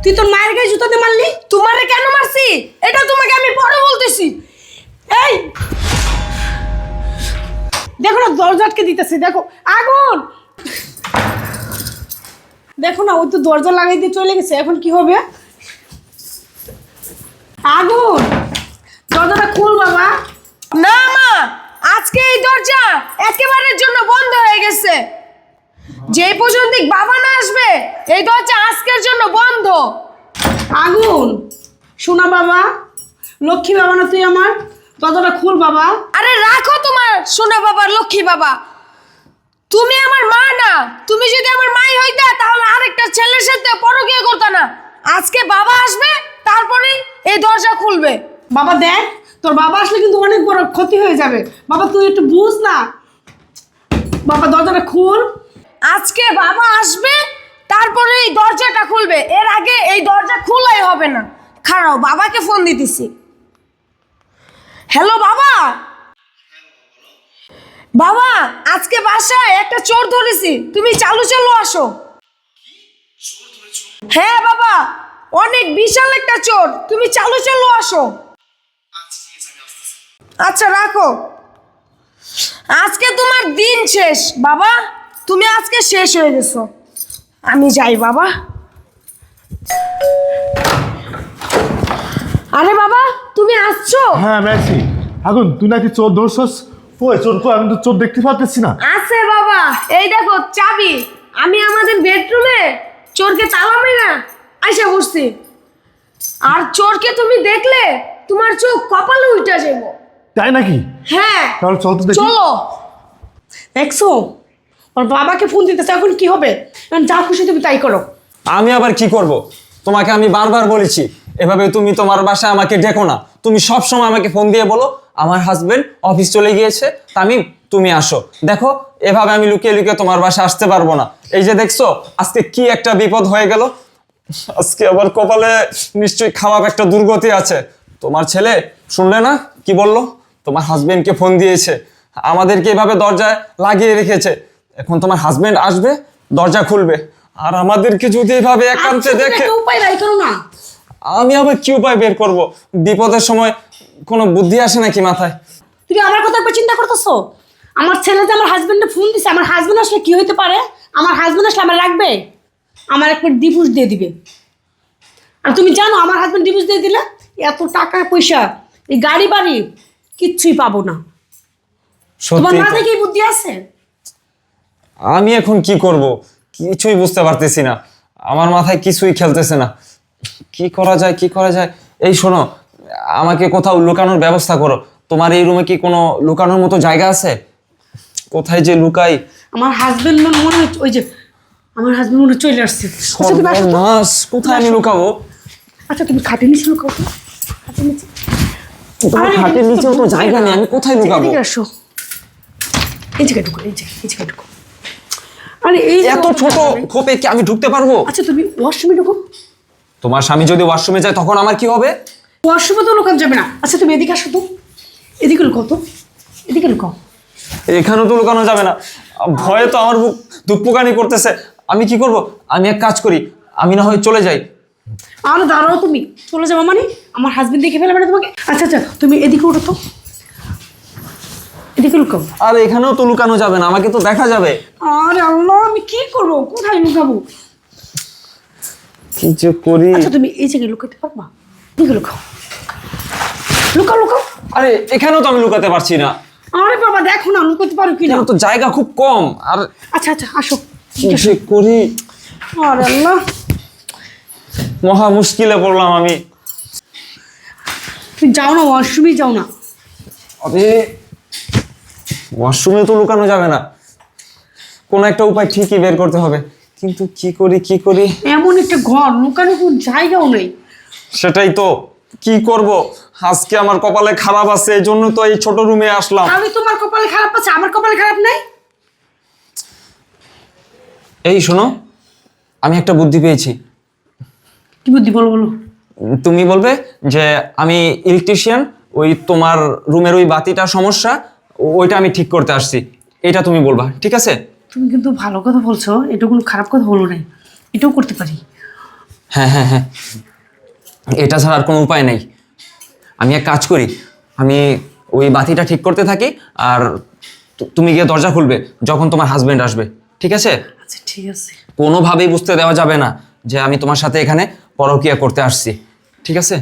তুই তোর মায়ের গায়ে জুতাতে মারলি? তোমারে কেন মারছি এটা তোমাকে আমি পরে বলতেছি। এই দেখো না দরজা আটকে দিতেছে, দেখো আগুন। দেখো না ওই তো দরজা লাগাই দিয়ে চলে গেছে, এখন কি হবে? আগুন, দরজাটা খুল বাবা। না মা, আজকে এই দরজা একেবারের জন্য বন্ধ হয়ে গেছে। যে পর্যন্ত বাবা না আসবে এই দরজা আজকের জন্য বন্ধ। আগুন, শোনা বাবা, লক্ষ্মী বাবা না তুই আমার, দরজাটা খুল বাবা। আরে রাখো তোমার সোনা বাবার লক্ষ্মী বাবা, তুমি আমার মা না। তুমি যদি আমার মাই হইতা তাহলে আরেকটা ছেলের সাথে পরকীয়া করতে না। আজকে বাবা আসবে তারপরে এই দরজা খুলবে। বাবা দেখ, তোর বাবা আসলে কিন্তু অনেক বড় ক্ষতি হয়ে যাবে। বাবা তুই একটু বুঝ না। বাবা দরজাটা খুল। আজকে বাবা আসবে তারপরে এই দরজাটা খুলবে, এর আগে এই দরজা খোলাই হবে না। খারাও, বাবাকে ফোন দিতেছি। হ্যালো বাবা। বাবা আজকে বাসায় একটা চোর ধরেছি, তুমি চালু চালু আসো। হ্যাঁ বাবা, অনেক বিশাল একটা চোর, তুমি চালু চালু আসো। আচ্ছা রাখো, আজকে তোমার দিন শেষ বাবা, তুমি আজকে শেষ হয়ে গেছো। আমি যাই বাবা। আরে বাবা তুমি আসছো? হ্যাঁ মেসি, আগুন তুই নাকি চোর ধরছস? ওই চোর কো, আমি তো চোর দেখতে পাচ্ছি না। আছে বাবা, এই দেখো চাবি। আমি আমাদের বেডরুমে চোরকে তালা মেরা আইসা বসছি। আর চোরকে তুমি দেখলে তোমার চোখ কপালে উঠে যাবো। তাই নাকি? হ্যাঁ তাহলে চল তো দেখি। চলো। দেখছো ওর বাবাকে ফোন দিতেছে, এখন কি হবে? এখন যা খুশি তুমি তাই করো। আমি আবার কি করব? তোমাকে আমি বারবার বলেছি এভাবে তুমি তোমার বাসায় আমাকে ডেকো না। তুমি সব সময় আমাকে ফোন দিয়ে বলো আমার হাজবেন্ড অফিস চলে গিয়েছে, তামিম তুমি আসো। দেখো এভাবে আমি লুকিয়ে লুকিয়ে তোমার বাসায় আসতে পারবো না। এই যে দেখছো আজকে কি একটা বিপদ হয়ে গেল। আজকে আবার কপালে নিশ্চয়ই খারাপ একটা দুর্গতি আছে। তোমার ছেলে শুনলে না কি বললো? তোমার হাজবেন্ডকে ফোন দিয়েছে, আমাদেরকে এভাবে দরজায় লাগিয়ে রেখেছে। এখন তোমার হাজবেন্ড আসবে, দরজা খুলবে, আর আমাদেরকে যদি এভাবে একান্তে আচ্ছা, তুমি দেখে। একটা উপায় নাই করো না। আমি আবার কি উপায় বের করব? বিপদের সময় কোনো বুদ্ধি আসে নাকি মাথায়? তুমি আমার কথা একবার চিন্তা করতেছো? আমার ছেলে যে আমার হাজবেন্ডে ফোন দিছে, আমার হাজবেন্ড আসলে কি হইতে পারে? আমার হাজবেন্ড আসলে আমার রাখবে, আমার একবার ডিভোর্স দিয়ে দিবে। আর তুমি জানো আমার হাজবেন্ড ডিভোর্স দিয়ে দিলে এত টাকা পয়সা, এই গাড়ি বাড়ি কিচ্ছুই পাবো না। তোমার সত্যি তো। মাথায় কি বুদ্ধি আছে? আমি এখন কি করব কিছুই বুঝতে পারতেছি না, আমার মাথায় কিছুই খেলতেছে না। কি করা যায়, কি করা যায়? এই শোনো, আমাকে কোথাও লুকানোর ব্যবস্থা করো। তোমার এই রুমে কি কোনো লুকানোর মতো জায়গা আছে? কোথায় যে লুকাই? আমার হাজবেন্ড মনে হয় ওই যে আমার হাজবেন্ড মনে হয় চলে আসছে। আচ্ছা, তুমি আসো তো। সর্বনাশ, কোথায় আমি লুকাবো? আচ্ছা তুমি খাটের নিচে লুকাও তো, খাটের নিচে। তোমার আরে, খাটের নিচেও তো জায়গা নেই, আমি কোথায় লুকাবো? এদিকে আসো, এই জায়গায় ঢুকো, এই জায়গায় ঢুকো। আরে এই এত ছোট খোপে কি আমি ঢুকতে পারবো? আচ্ছা তুমি ওয়াশরুমে ঢুকো। তোমার স্বামী যদি ওয়াশরুমে যায় তখন আমার কি হবে? ওয়াশরুমে তো লুকানো যাবে না। আচ্ছা তুমি এদিকে আসো তো, এদিকে লুকাও তো, এদিকে লুকাও। এখানেও তো লুকানো যাবে না, ভয়ে তো আমার বুক ধুকপুকানি করতেছে। আমি কি করব? আমি এক কাজ করি, আমি না হয় চলে যাই। আর দাঁড়াও, তুমি চলে যাবো মানে আমার হাজবেন্ড দেখে ফেলবে না তোমাকে? আচ্ছা আচ্ছা তুমি এদিকে উঠো তো, এদিকে লুকাও। আর এখানেও তো লুকানো যাবে না, আমাকে তো দেখা যাবে। আরে আল্লাহ, আমি কি করবো, কোথায় লুকাবো? কি যে করি। আচ্ছা তুমি এই জায়গায় লুকাতে পারবা? এদিকে লুকাও, লুকাও লুকাও। আরে এখানেও তো আমি লুকাতে পারছি না, আরে বাবা দেখো না লুকাতে পারো কিনা। এখানে তো জায়গা খুব কম। আর আচ্ছা আচ্ছা আসো। কি যে করি, আরে আল্লাহ, মহা মুশকিলে পড়লাম আমি। তুমি যাও না, ওয়াশরুমে যাও না। আরে ওয়াশরুমে তো লুকানো যাবে না, কোনো একটা উপায় ঠিকই বের করতে হবে। কিন্তু কি করি, কি করি? এমন একটা ঘর, লুকানো কোনো জায়গাও নেই। সেটাই তো, কি করব? আজকে আমার কপালে খারাপ আছে, এই জন্য তো এই ছোট রুমে আসলাম। আমি তোমার কপালে খারাপ আছে, আমার কপালে খারাপ নাই। এই শোনো, আমি একটা বুদ্ধি পেয়েছি। কি বুদ্ধি বলো বলো। তুমি বলবে যে আমি ইলেকট্রিশিয়ান, ওই তোমার রুমের ওই বাতিটা সমস্যা, ওইটা আমি ঠিক করতে আসছি, এটা তুমি বলবা, ঠিক আছে? তুমি কিন্তু ভালো কথা বলছো, এটা কোনো খারাপ কথা বলো নাই, এটাও করতে পারি। হ্যাঁ হ্যাঁ হ্যাঁ, এটা ছাড়া আর কোনো উপায় নেই। আমি এক কাজ করি, আমি ওই বাতিটা ঠিক করতে থাকি, আর তুমি গিয়ে দরজা খুলবে যখন তোমার হাজবেন্ড আসবে, ঠিক আছে? আচ্ছা ঠিক আছে। কোনোভাবেই বুঝতে দেওয়া যাবে না যে আমি তোমার সাথে এখানে পরকীয়া করতে আসছি, ঠিক আছে?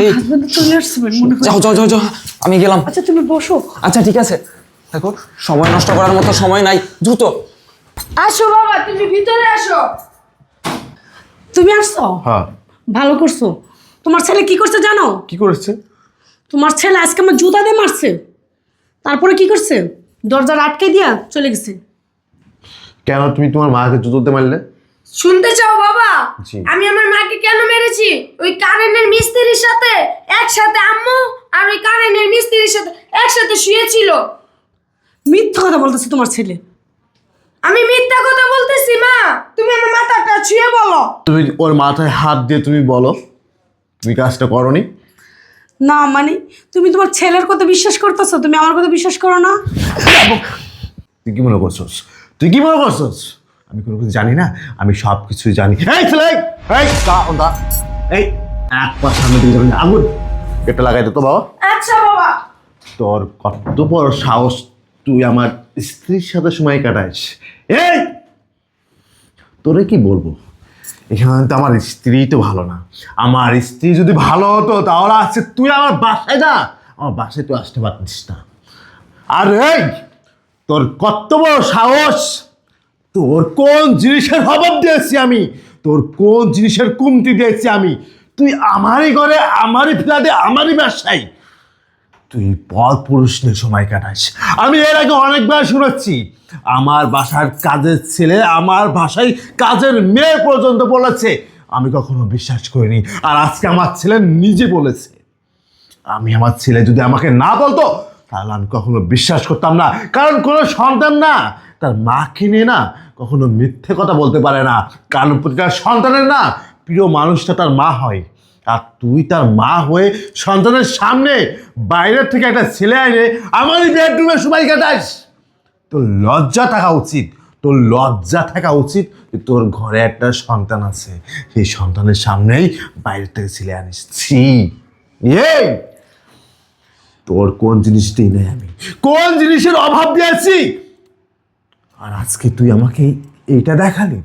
এই হাজবেন্ড চলে আসছে মনে হয়। যাও যাও যাও যাও, আমি গেলাম। আচ্ছা তুমি বসো। আচ্ছা ঠিক আছে, দেখো সময় নষ্ট করার মতো সময় নাই, দ্রুত। আসো বাবা, তুমি ভিতরে আসো। তুমি আসছো? হ্যাঁ। ভালো করছো। তোমার ছেলে কি করছে জানো? কি করেছে? তোমার ছেলে আজকে আমার জুতা দিয়ে মারছে, তারপরে কি করছে, দরজা আটকে দিয়া চলে গেছে। কেন তুমি তোমার মাকে জুতোতে মারলে? শুনতে চাও বাবা? জি। আমি আমার মাকে কেন মেরেছি? ওই কারেন্টের মিস্ত্রির সাথে একসাথে আম্মু আর ওই কারেন্টের মিস্ত্রির সাথে একসাথে শুয়েছিল। মিথ্যা কথা বলতেছে তোমার ছেলে। আমি মিথ্যা কথা বলতেছি মা? তুমি আমার মাথাটা ছুঁয়ে বলো। তুমি ওর মাথায় হাত দিয়ে তুমি বলো তুমি কাজটা করনি। না মানে তুমি তোমার ছেলের কথা বিশ্বাস করতেছো, তুমি আমার কথা বিশ্বাস করো না? তুই কি মনে করছস? তুই কি মনে করছস আমি কোনো কিছু জানি না? আমি সব কিছু জানি। এই ছেলে, এই এই এক পা সামনে দিকে যাবেন। আগুন এটা লাগাই দে তো বাবা। আচ্ছা বাবা। তোর কত বড় সাহস, তুই আমার স্ত্রীর সাথে সময় কাটাইস? এই তোরে কি বলবো, এখানে তো আমার স্ত্রী তো ভালো না। আমার স্ত্রী যদি ভালো হতো তাহলে আজকে তুই আমার বাসায় না, আমার বাসায় তুই আসতে পারতিস না। আর এই তোর কত বড় সাহস, তোর কোন জিনিসের অভাব দিয়েছি আমি, তোর কোন জিনিসের কমতি দিয়েছি আমি, তুই আমারই ঘরে, আমারই ফ্ল্যাটে, আমারই বাসায় তুই পর পুরুষ নিয়ে সময় কাটাস। আমি এর আগে অনেকবার শুনেছি আমার বাসার কাজের ছেলে আমার বাসায় কাজের মেয়ে পর্যন্ত বলেছে, আমি কখনো বিশ্বাস করিনি। আর আজকে আমার ছেলে নিজে বলেছে। আমি আমার ছেলে যদি আমাকে না বলতো তাহলে আমি কখনো বিশ্বাস করতাম না, কারণ কোনো সন্তান না তার মাকে নিয়ে না কখনো মিথ্যে কথা বলতে পারে না। কারণ প্রতিটা সন্তানের না প্রিয় মানুষটা তার মা হয়। আর তুই তার মা হয়ে সন্তানের সামনে বাইরের থেকে একটা ছেলে আইনে আমারই বেডরুমে সময় কাটাস। তোর লজ্জা থাকা উচিত, তোর লজ্জা থাকা উচিত যে তোর ঘরে একটা সন্তান আছে, সেই সন্তানের সামনেই বাইরের থেকে ছেলে আনিস। ছি, এই তোর কোন জিনিসটাই নেই, আমি কোন জিনিসের অভাব দিয়েছি? আর আজকে তুই আমাকে এইটা দেখালি,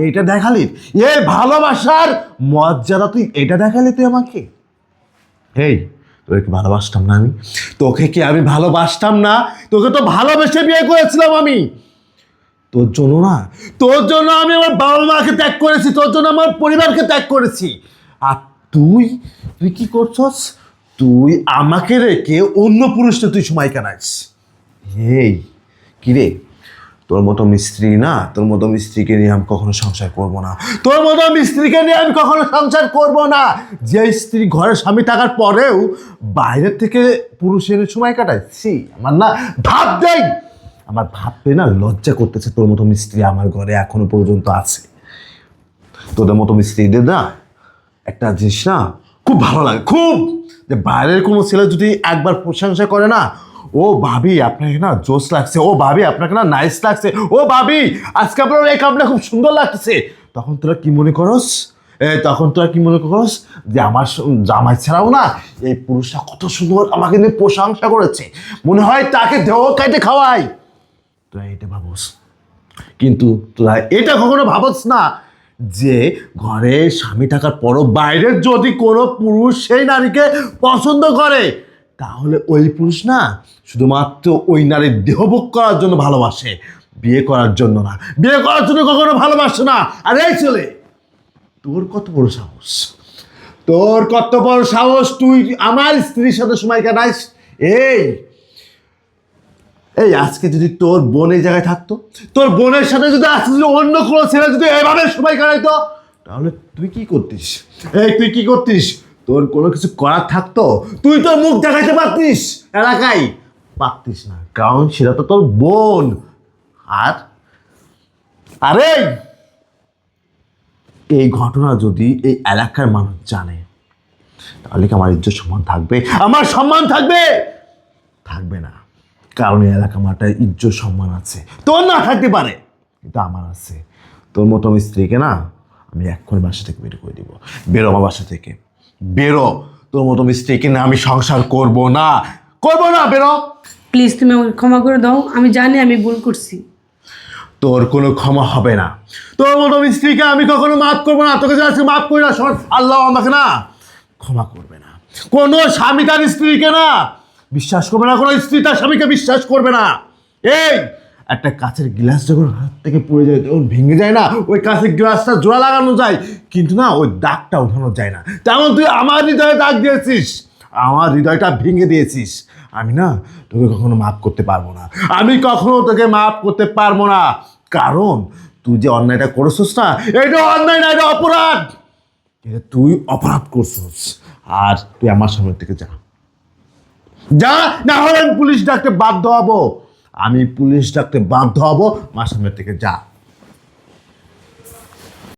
এইটা দেখালি, এই ভালোবাসার মর্যাদা তুই এটা দেখালি তুই আমাকে। এই তোকে কি ভালোবাসতাম না আমি? তোকে কি আমি ভালোবাসতাম না? তোকে তো ভালোবেসে বিয়ে করেছিলাম আমি। তোর জন্য না, তোর জন্য আমি আমার বাবা মাকে ত্যাগ করেছি, তোর জন্য আমার পরিবারকে ত্যাগ করেছি। আর তুই তুই কি করছস? তুই আমাকে রেখে অন্য পুরুষটা তুই সময় কাটাইস। এই কিরে, তোর মতো মিস্ত্রি না, তোর মতো মিস্ত্রিকে নিয়ে আমি কখনো সংসার করব না। তোর মতো মিস্ত্রিকে নিয়ে আমি কখনো সংসার করব না, যে স্ত্রী ঘরের স্বামী থাকার পরেও বাইরের থেকে পুরুষের সময় কাটাচ্ছি। আমার না ভাব দেয়, আমার ভাবতে না লজ্জা করতেছে। তোর মতো মিস্ত্রি আমার ঘরে এখনো পর্যন্ত আছে। তোদের মতো মিস্ত্রিদের না একটা জিনিস না খুব ভালো লাগে, খুব, যে বাইরের কোনো ছেলে যদি একবার প্রশংসা করে না, ও ভাবি আপনাকে না জোস লাগছে, ও ভাবি আপনাকে না নাইস লাগছে, ও ভাবি আজকে আপনার এই কাপটা খুব সুন্দর লাগছে, তখন তোরা কি মনে করস? তখন তোরা কি মনে করস যে আমার জামাই ছাড়াও না এই পুরুষটা কত সুন্দর আমাকে নিয়ে প্রশংসা করেছে, মনে হয় তাকে দেহ খাইতে খাওয়াই। তোরা এটা ভাবস, কিন্তু তোরা এটা কখনো ভাবস না যে ঘরে স্বামী থাকার পরও বাইরের যদি কোনো পুরুষ সেই নারীকে পছন্দ করে তাহলে ওই পুরুষ না শুধুমাত্র ওই নারীর দেহভোগ করার জন্য ভালোবাসে, বিয়ে করার জন্য না। বিয়ে করার জন্য কখনো ভালোবাসে না। আর এই ছেলে, তোর কত বড় সাহস, তোর কত বড় সাহস, তুই আমার স্ত্রীর সাথে সময় কাটাইস? এই এই আজকে যদি তোর বোন এই জায়গায় থাকতো, তোর বোনের সাথে যদি আজকে যদি অন্য কোনো ছেলে যদি এভাবে সময় কাটাইতো, তাহলে তুই কি করতিস? তুই কি করতিস? তোর কোনো কিছু করার থাকতো, তুই তোর মুখ দেখাতে পারতিস এলাকায়? পারতিস না, কারণ সেটা তো তোর বোন। আর আরে এই ঘটনা যদি এই এলাকার মানুষ জানে তাহলে কি আমার ইজ্জত সম্মান থাকবে? আমার সম্মান থাকবে? থাকবে না, কারণ এই এলাকা মাটায় ইজ্জত সম্মান আছে, তোর না থাকতে পারে, কিন্তু আমার আছে। তোর মতো আমি স্ত্রীকে না আমি এক্ষুনি বাসা থেকে বের করে দিব। বেরো আমার বাসা থেকে, বেরো। তোর মতো স্ত্রীকে না আমি সংসার করব না, করব না, বেরো। প্লিজ তুমি আমাকে ক্ষমা করে দাও, আমি জানি আমি ভুল করছি। তোর কোনো ক্ষমা হবে না। তোর মতো স্ত্রীকে আমি কখনো মাফ করবো না। তোকে আজকে মাফ করি না, শোন, আল্লাহ আমাকে না ক্ষমা করবে না। কোনো স্বামী তার স্ত্রীকে না বিশ্বাস করবে না, কোনো স্ত্রী তার স্বামীকে বিশ্বাস করবে না। এই একটা কাঁচের গ্লাস যখন হাত থেকে পড়ে যায় তখন ভেঙে যায় না, ওই কাঁচের গ্লাসটা জোড়া লাগানো যায় কিন্তু না ওই দাগটা ওঠানো যায় না। তেমন তুই আমার হৃদয়ে দাগ দিয়েছিস, আমার হৃদয়টা ভেঙে দিয়েছিস। আমি না তোকে কখনো মাফ করতে পারবো না, আমি কখনো তোকে মাফ করতে পারবো না। কারণ তুই যে অন্যায়টা করেছিস না, এটা অন্যায় না, এটা অপরাধ। এটা তুই অপরাধ করছিস। আর তুই আমার সামনে থেকে যা, যা, না হলে আমি পুলিশ ডাকতে বাধ্য হব। আমি পুলিশ ডাকতে বাধ্য হব। আমার সামনে থেকে যা।